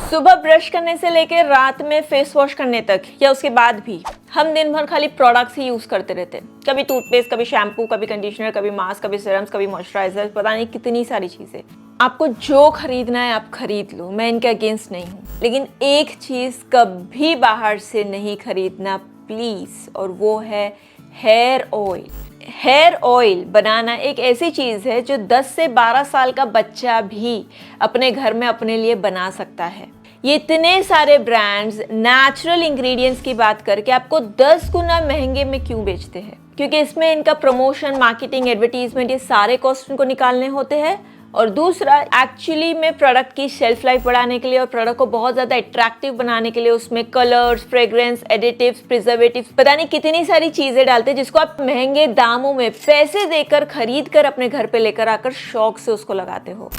सुबह ब्रश करने से लेकर रात में फेस वॉश करने तक या उसके बाद भी हम दिन भर खाली प्रोडक्ट्स ही यूज करते रहते हैं। कभी टूथपेस्ट, कभी शैम्पू, कभी कंडीशनर, कभी मास्क, कभी सीरम्स, कभी मॉइस्चराइजर, पता नहीं कितनी सारी चीजें। आपको जो खरीदना है आप खरीद लो, मैं इनके अगेंस्ट नहीं हूँ, लेकिन एक चीज कभी बाहर से नहीं खरीदना प्लीज, और वो है हेयर ऑयल। हेयर ऑयल बनाना एक ऐसी चीज़ है जो 10 से 12 साल का बच्चा भी अपने घर में अपने लिए बना सकता है। ये इतने सारे ब्रांड्स नेचुरल इंग्रेडिएंट्स की बात करके आपको 10 गुना महंगे में क्यों बेचते हैं? क्योंकि इसमें इनका प्रमोशन, मार्केटिंग, एडवर्टीजमेंट, ये सारे कॉस्ट इनको निकालने होते हैं। और दूसरा, एक्चुअली में प्रोडक्ट की शेल्फ लाइफ बढ़ाने के लिए और प्रोडक्ट को बहुत ज़्यादा अट्रैक्टिव बनाने के लिए उसमें कलर्स, फ्रेग्रेंस, एडिटिव्स, प्रिजर्वेटिव्स, पता नहीं कितनी सारी चीज़ें डालते हैं, जिसको आप महंगे दामों में पैसे देकर खरीद कर अपने घर पे लेकर आकर शौक से उसको लगाते हो।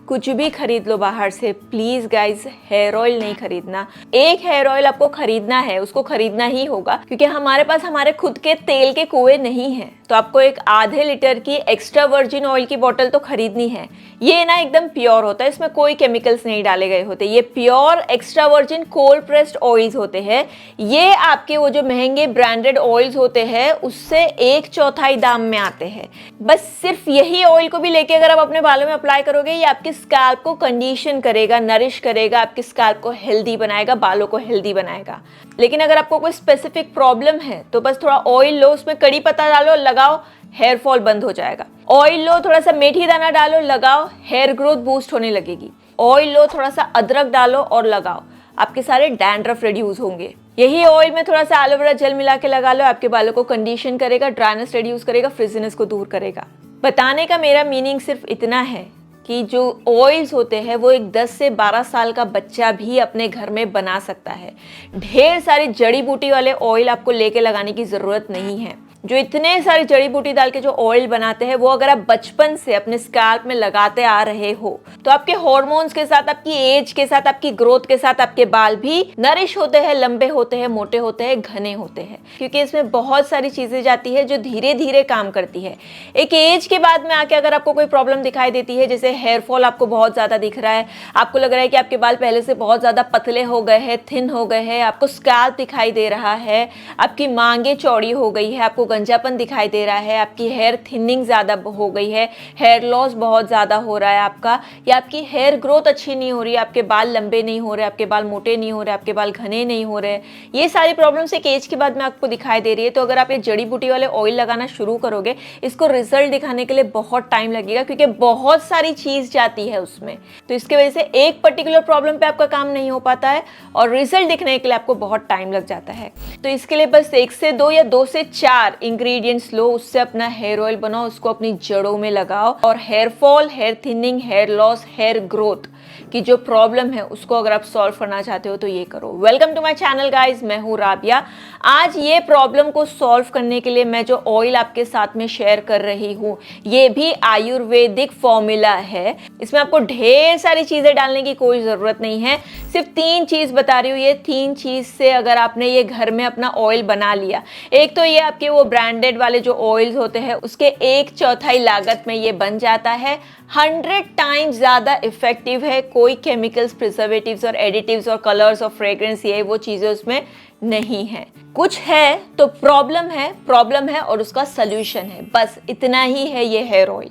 कुछ भी खरीद लो बाहर से, प्लीज गाइज हेयर ऑयल नहीं खरीदना। एक हेयर ऑयल आपको खरीदना है, उसको खरीदना ही होगा, क्योंकि हमारे पास हमारे खुद के तेल के कुएं नहीं है, तो आपको एक आधे लीटर की एक्स्ट्रा वर्जिन ऑयल की बोतल तो खरीदनी है। ये ना एकदम प्योर होता है, इसमें कोई केमिकल्स नहीं डाले गए होते, ये pure extra virgin cold pressed oils होते हैं। ये आपके वो जो महंगे ब्रांडेड ऑयल्स होते हैं उससे 1/4 दाम में आते हैं। बस सिर्फ यही ऑयल को भी लेके अगर आप अपने बालों में अप्लाई करोगे, ये आपके स्कैल्प को कंडीशन करेगा, नरिश करेगा, आपके स्कैल्प को हेल्दी बनाएगा, बालों को हेल्दी बनाएगा। लेकिन अगर आपको कोई स्पेसिफिक प्रॉब्लम है तो बस थोड़ा ऑयल लो, उसमें कड़ी पत्ता डालो, लगाओ, हेयर फॉल बंद हो जाएगा। ऑयल लो, थोड़ा सा मेथी दाना डालो, लगाओ, हेयर ग्रोथ बूस्ट होने लगेगी। ऑयल लो, थोड़ा सा अदरक डालो और लगाओ, आपके सारे डैंड्रफ रिड्यूस होंगे। यही ऑयल में थोड़ा सा एलोवेरा जेल मिला के लगा लो, आपके बालों को कंडीशन करेगा, ड्राइनेस रिड्यूस करेगा, फ्रिजीनेस को दूर करेगा। बताने का मेरा मीनिंग सिर्फ इतना है कि जो ऑयल्स होते हैं वो एक 10 से 12 साल का बच्चा भी अपने घर में बना सकता है। ढेर सारी जड़ी बूटी वाले ऑयल आपको लेके लगाने की ज़रूरत नहीं है। जो इतने सारी जड़ी बूटी डाल के जो ऑयल बनाते हैं वो अगर आप बचपन से अपने स्कैल्प में लगाते आ रहे हो तो आपके हार्मोन्स के साथ, आपकी एज के साथ, आपकी ग्रोथ के साथ आपके बाल भी नरिश होते हैं, लंबे होते हैं, मोटे होते हैं, घने होते हैं, क्योंकि इसमें बहुत सारी चीजें जाती है जो धीरे धीरे काम करती है। एक एज के बाद में आके अगर आपको कोई प्रॉब्लम दिखाई देती है, जैसे हेयर फॉल आपको बहुत ज्यादा दिख रहा है, आपको लग रहा है कि आपके बाल पहले से बहुत ज्यादा पतले हो गए हैं, थिन हो गए हैं, आपको स्कैल्प दिखाई दे रहा है, आपकी मांगे चौड़ी हो गई है, आपको गंजापन दिखाई दे रहा है, आपकी हेयर थिनिंग ज़्यादा हो गई है, हेयर लॉस बहुत ज़्यादा हो रहा है आपका, या आपकी हेयर ग्रोथ अच्छी नहीं हो रही है, आपके बाल लंबे नहीं हो रहे, आपके बाल मोटे नहीं हो रहे, आपके बाल घने नहीं हो रहे, ये सारी प्रॉब्लम्स एक एज के बाद में आपको दिखाई दे रही है, तो अगर आप ये जड़ी बूटी वाले ऑयल लगाना शुरू करोगे, इसको रिजल्ट दिखाने के लिए बहुत टाइम लगेगा, क्योंकि बहुत सारी चीज़ जाती है उसमें। तो इसकी वजह से एक पर्टिकुलर प्रॉब्लम पे आपका काम नहीं हो पाता है और रिजल्ट दिखने के लिए आपको बहुत टाइम लग जाता है। तो इसके लिए बस 1 से 2 या 2 से 4 इंग्रेडिएंट्स लो, उससे अपना हेयर ऑयल बनाओ, उसको अपनी जड़ों में लगाओ, और hair fall, hair thinning, hair loss, hair growth की जो प्रॉब्लम है उसको अगर आप सॉल्व करना चाहते हो तो ये करो। Welcome to my channel guys, मैं हूँ राबिया। आज ये प्रॉब्लम को सॉल्व करने के लिए मैं जो ऑयल आपके साथ में शेयर कर रही हूँ ये भी आयुर्वेदिक फॉर्मूला है। इसमें आपको ढेर सारी चीजें डालने की कोई जरूरत नहीं है, सिर्फ 3 चीज बता रही हूँ। ये 3 चीज से अगर आपने ये घर में अपना ऑयल बना लिया, एक तो ये आपके वो ब्रांडेड वाले जो ऑयल्स होते हैं उसके 1/4 लागत में ये बन जाता है, 100 टाइम्स ज़्यादा इफेक्टिव है, कोई केमिकल्स, प्रिजर्वेटिव्स और एडिटिव्स और कलर्स और फ्रेग्रेंस ये वो चीज़ें उसमें नहीं है। कुछ है तो प्रॉब्लम है और उसका सल्यूशन है, बस इतना ही है ये हेयर ऑयल।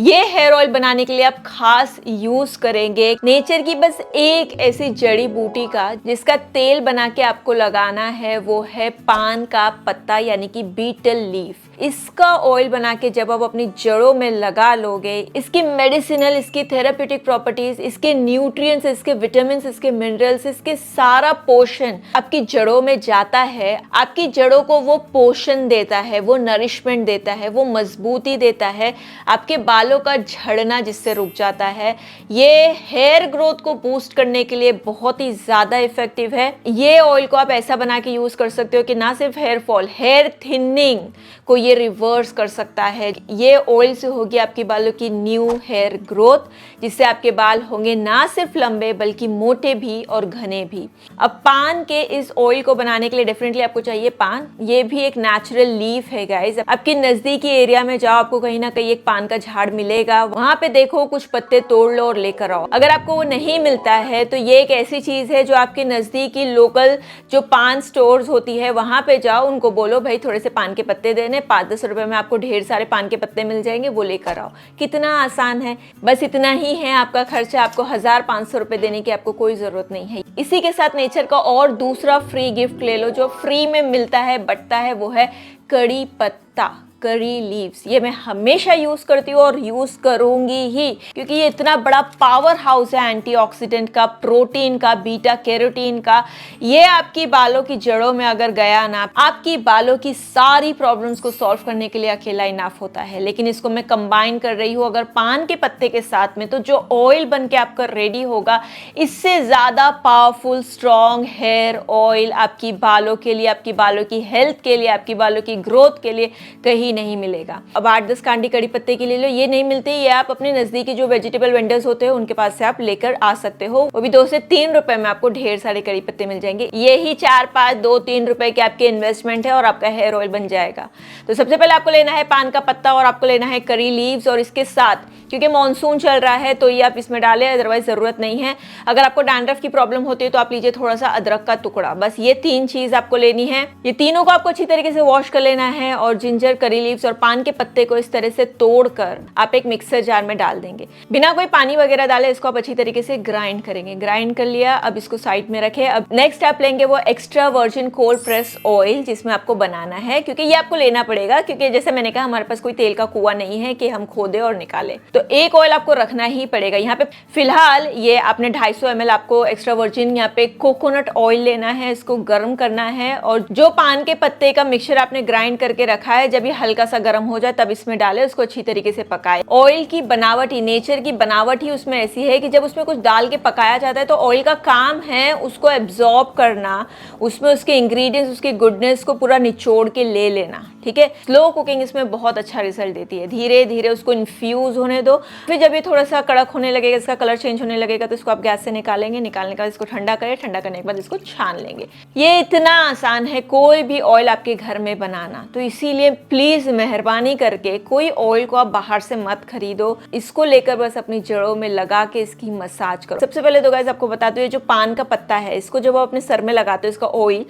ये हेयर ऑयल बनाने के लिए आप खास यूज करेंगे नेचर की बस एक ऐसी जड़ी बूटी का जिसका तेल बना के आपको लगाना है, वो है पान का पत्ता यानी कि बीटल लीफ। इसका ऑयल बना के जब आप अपनी जड़ों में लगा लोगे, इसकी मेडिसिनल, इसकी थेराप्यूटिक प्रॉपर्टीज, इसके न्यूट्रिएंट्स, इसके विटामिन्स, इसके मिनरल्स, इसके सारा पोषण आपकी जड़ों में जाता है, आपकी जड़ों को वो पोषण देता है, वो नरिशमेंट देता है, वो मजबूती देता है, आपके बालों का झड़ना जिससे रुक जाता है। ये हेयर ग्रोथ को बूस्ट करने के लिए बहुत ही ज्यादा इफेक्टिव है। ये ऑयल को आप ऐसा बना के यूज कर सकते हो कि ना सिर्फ हेयर फॉल, हेयर थिनिंग को ये रिवर्स कर सकता है। ये ऑयल से होगी आपके बालों की न्यू हेयर ग्रोथ, जिससे आपके बाल होंगे ना सिर्फ लंबे बल्कि मोटे भी और घने भी। अब पान के इस ऑयल को बनाने के लिए डेफिनेटली आपको चाहिए पान। ये भी एक नेचुरल लीफ है गाइस। आपके नजदीकी एरिया में जाओ, आपको कहीं ना कहीं एक पान का झाड़ मिलेगा, वहां पे देखो, कुछ पत्ते तोड़ लो और लेकर आओ। अगर आपको वो नहीं मिलता है तो ये एक ऐसी चीज है जो आपके नजदीकी लोकल जो पान स्टोर्स होती है वहां पे जाओ, उनको बोलो भाई थोड़े से पान के पत्ते देने, 5-10 रुपए में आपको ढेर सारे पान के पत्ते मिल जाएंगे, वो लेकर आओ। कितना आसान है, बस इतना ही है आपका खर्चा। आपको 1500 रुपए देने की आपको कोई जरूरत नहीं है। इसी के साथ नेचर का और दूसरा फ्री गिफ्ट ले लो जो फ्री में मिलता है, बटता है, वो है कड़ी पत्ता, करी लीव्स। ये मैं हमेशा यूज करती हूँ और यूज करूंगी ही, क्योंकि ये इतना बड़ा पावर हाउस है एंटीऑक्सीडेंट का, प्रोटीन का, बीटा कैरोटीन का। ये आपकी बालों की जड़ों में अगर गया ना, आपकी बालों की सारी प्रॉब्लम्स को सॉल्व करने के लिए अकेला इनफ होता है। लेकिन इसको मैं कंबाइन कर रही हूँ अगर पान के पत्ते के साथ में, तो जो ऑयल बन के आपका रेडी होगा, इससे ज्यादा पावरफुल स्ट्रॉन्ग हेयर ऑयल आपकी बालों के लिए, आपकी बालों की हेल्थ के लिए, आपकी बालों की ग्रोथ के लिए कहीं नहीं मिलेगा। अब 8-10 कांडी कड़ी पत्ते की ले लो, ये नहीं मिलती, ये आप अपने नजदीकी जो वेजिटेबल वेंडर्स होते हैं उनके पास से आप लेकर आ सकते हो। वो भी 2 से 3 रुपए में आपको ढेर सारे कड़ी पत्ते मिल जाएंगे। ये ही 4-5, 2-3 रुपए के आपके इन्वेस्टमेंट है और आपका हेयर ऑयल बन जाएगा। तो सबसे पहले आपको लेना है पान का पत्ता और आपको लेना है करी लीव्स, और इसके साथ क्योंकि मॉनसून चल रहा है तो ये आप इसमें डालें, अदरवाइज जरूरत नहीं है। अगर आपको डैंड्रफ की प्रॉब्लम होती है तो आप लीजिए थोड़ा सा अदरक का टुकड़ा। बस ये 3 चीज आपको लेनी है। ये तीनों को आपको अच्छी तरीके से वॉश कर लेना है और जिंजर, करी लीव्स और पान के पत्ते को इस तरह से तोड़कर आप एक मिक्सर जार में डाल देंगे, बिना कोई पानी वगैरह डाले। इसको आप अच्छी तरीके से ग्राइंड करेंगे। ग्राइंड कर लिया, अब इसको साइड में रखे। अब नेक्स्ट आप लेंगे वो extra virgin cold press oil, जिसमें आपको बनाना है, क्योंकि ये आपको लेना पड़ेगा, क्योंकि जैसे मैंने कहा हमारे पास कोई तेल का कुआं नहीं है कि हम खोदे और निकाले, तो एक ऑयल आपको रखना ही पड़ेगा। यहाँ पे फिलहाल ये आपने 250 ml आपको एक्स्ट्रा वर्जिन यहाँ पे कोकोनट ऑयल लेना है, इसको गर्म करना है और जो पान के पत्ते का मिक्सचर आपने ग्राइंड करके रखा है, जब ये हल्का सा गर्म हो जाए तब इसमें डाले, उसको अच्छी तरीके से पकाए। ऑयल की बनावट ही, नेचर की बनावट ही उसमें ऐसी है कि जब उसमें कुछ डाल के पकाया जाता है तो ऑयल का काम है उसको एब्जॉर्ब करना, उसमें उसके इंग्रेडिएंट्स, उसकी गुडनेस को पूरा निचोड़ के ले लेना। ठीक है, स्लो कुकिंग इसमें बहुत अच्छा रिजल्ट देती है। धीरे धीरे उसको इन्फ्यूज होने दो, फिर जब ये थोड़ा सा कड़क होने लगेगा, इसका कलर चेंज होने लगेगा, तो इसको आप गैस से निकालेंगे। निकालने के बाद इसको ठंडा करें, ठंडा करने के बाद इसको छान लेंगे। ये इतना आसान है कोई भी ऑयल आपके घर में बनाना, तो इसीलिए प्लीज मेहरबानी करके कोई ऑयल को आप बाहर से मत खरीदो, इसको लेकर बस अपनी जड़ों में लगा के इसकी मसाज करो। सबसे पहले तो गाइस आपको बता दो, ये जो पान का पत्ता है, इसको जब आप अपने सर में लगाते हो इसका ऑयल,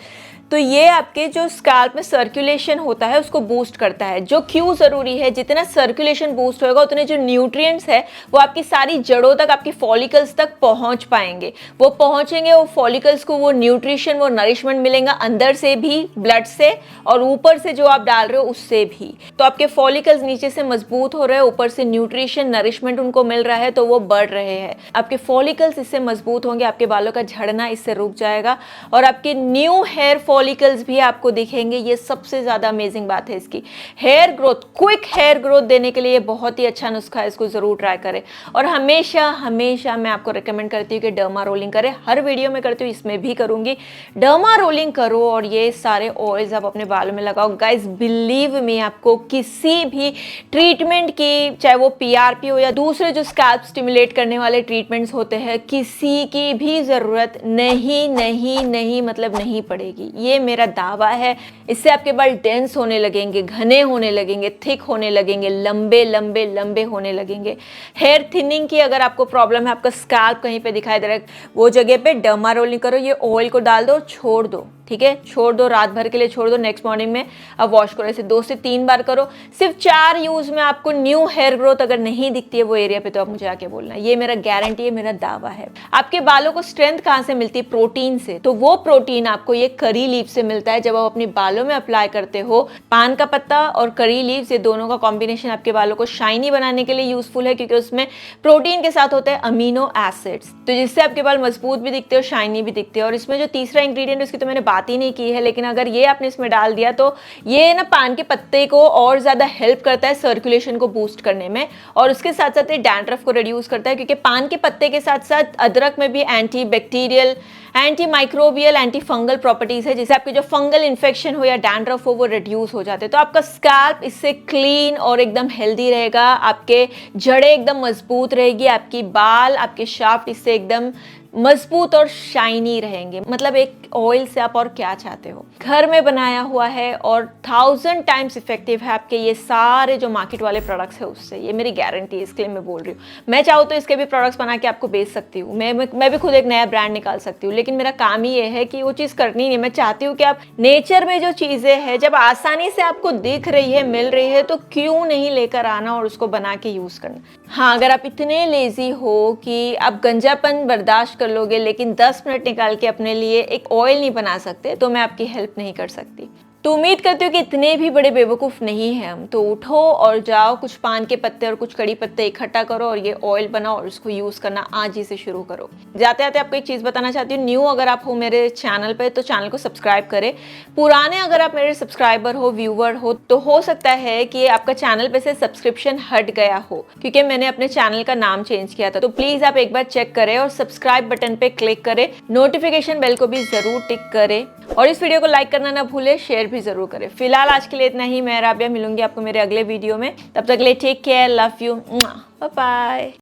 तो ये आपके जो स्कैल्प में सर्कुलेशन होता है उसको बूस्ट करता है। जो क्यों जरूरी है, जितना सर्कुलेशन बूस्ट होगा उतने जो न्यूट्रिएंट्स है वो आपकी सारी जड़ों तक, आपकी फॉलिकल्स तक पहुंच पाएंगे। वो पहुंचेंगे, वो फॉलिकल्स को वो न्यूट्रिशन, वो नरिशमेंट मिलेगा अंदर से भी, ब्लड से, और ऊपर से जो आप डाल रहे हो उससे भी। तो आपके फॉलिकल्स नीचे से मजबूत हो रहे हैं, ऊपर से न्यूट्रिशन, नरिशमेंट उनको मिल रहा है, तो वो बढ़ रहे हैं। आपके फॉलिकल्स इससे मजबूत होंगे, आपके बालों का झड़ना इससे रुक जाएगा और आपके न्यू हेयर फॉलिकल्स भी आपको दिखेंगे। ये सबसे ज्यादा अमेजिंग बात है इसकी। Hair growth, quick hair growth देने के लिए ये बहुत ही अच्छा नुस्खा है, इसको जरूर ट्राई करें। और हमेशा हमेशा मैं आपको रिकमेंड करती हूँ कि डर्मा रोलिंग करें। हर वीडियो में करती हूँ, इसमें भी करूंगी। डर्मा रोलिंग करो और ये सारे ऑयल्स आप अपने बालों में लगाओ। गाइस बिलीव मी, आपको किसी भी ट्रीटमेंट की, चाहे वो PRP हो या दूसरे जो स्कैल्प स्टिमुलेट करने वाले ट्रीटमेंट्स होते हैं, किसी की भी जरूरत नहीं मतलब नहीं पड़ेगी। ये मेरा दावा है। इससे आपके बाल डेंस होने लगेंगे, घने होने लगेंगे, थिक होने लगेंगे, लंबे लंबे लंबे होने लगेंगे। हेयर थिनिंग की अगर आपको प्रॉब्लम है, आपका स्कैल्प कहीं पे दिखाई दे रहा है, वो जगह पे डर्मा रोलिंग करो, ये ऑयल को डाल दो, छोड़ दो। ठीक है, छोड़ दो, रात भर के लिए छोड़ दो, नेक्स्ट मॉर्निंग में अब वॉश करो। ऐसे 2 से 3 बार करो। सिर्फ 4 यूज में आपको न्यू हेयर ग्रोथ अगर नहीं दिखती है वो एरिया पे, तो आप मुझे आके बोलना। ये मेरा गारंटी है, मेरा दावा है। आपके बालों को स्ट्रेंथ कहाँ से मिलती है? प्रोटीन से। तो वो प्रोटीन आपको ये करी लीफ से मिलता है। जब आप अपने बालों में अप्लाई करते हो, पान का पत्ता और करी लीव्स, ये दोनों का कॉम्बिनेशन आपके बालों को शाइनी बनाने के लिए यूजफुल है, क्योंकि उसमें प्रोटीन के साथ होते हैं अमीनो एसिड्स, तो जिससे आपके बाल मजबूत भी दिखते हैं और शाइनी भी दिखते हैं। और इसमें जो तीसरा इंग्रेडिएंट, उसकी तो मैंने बात ही नहीं की है, लेकिन अगर ये आपने इसमें डाल दिया तो ये ना पान के पत्ते को और ज्यादा हेल्प करता है सर्कुलेशन को बूस्ट करने में, और उसके साथ साथ ये डैंड्रफ को रिड्यूस करता है, क्योंकि पान के पत्ते के साथ साथ अदरक में भी anti bacterial, anti microbial anti fungal properties है, जिससे आपके जो फंगल इन्फेक्शन हो या डैंड्रफ हो वो रिड्यूस हो जाते हैं। तो आपका स्कैल्प इससे क्लीन और एकदम हेल्दी रहेगा, आपके जड़ें एकदम मजबूत रहेगी, आपकी बाल आपके शाफ्ट इससे एकदम मजबूत और शाइनी रहेंगे। मतलब एक ऑयल से आप और क्या चाहते हो। घर में बनाया हुआ है और 1000 टाइम्स इफेक्टिव है आपके ये सारे जो मार्केट वाले प्रोडक्ट्स है उससे, ये मेरी गारंटी है, इसके लिए मैं बोल रही हूँ। मैं चाहूँ तो इसके भी प्रोडक्ट्स बना के आपको बेच सकती हूँ, मैं भी खुद एक नया ब्रांड निकाल सकती हूँ, लेकिन मेरा काम ही ये है कि वो चीज़ करनी नहीं। मैं चाहती हूँ कि आप नेचर में जो चीज़ें हैं जब आसानी से आपको दिख रही है, मिल रही है, तो क्यों नहीं लेकर आना और उसको बना के यूज़ करना। हाँ, अगर आप इतने लेजी हो कि आप गंजापन बर्दाश्त कर लोगे लेकिन 10 मिनट निकाल के अपने लिए एक ऑयल नहीं बना सकते, तो मैं आपकी हेल्प नहीं कर सकती। तो उम्मीद करती हूँ कि इतने भी बड़े बेवकूफ़ नहीं हैं हम। तो उठो और जाओ, कुछ पान के पत्ते और कुछ कड़ी पत्ते इकट्ठा करो और ये ऑयल बनाओ और उसको यूज़ करना आज ही से शुरू करो। जाते जाते आपको एक चीज़ बताना चाहती हूँ, न्यू अगर आप हो मेरे चैनल पे तो चैनल को सब्सक्राइब करें। पुराने अगर आप मेरे सब्सक्राइबर हो, व्यूवर हो, तो हो सकता है कि आपका चैनल पे से सब्सक्रिप्शन हट गया हो, क्योंकि मैंने अपने चैनल का नाम चेंज किया था। तो प्लीज़ आप एक बार चेक करें और सब्सक्राइब बटन पे क्लिक करें, नोटिफिकेशन बेल को भी ज़रूर टिक करें और इस वीडियो को लाइक करना ना भूलें, शेयर भी जरूर करें। फिलहाल आज के लिए इतना ही। मैं राबिया मिलूंगी आपको मेरे अगले वीडियो में, तब तक के लिए take care, love you, bye bye.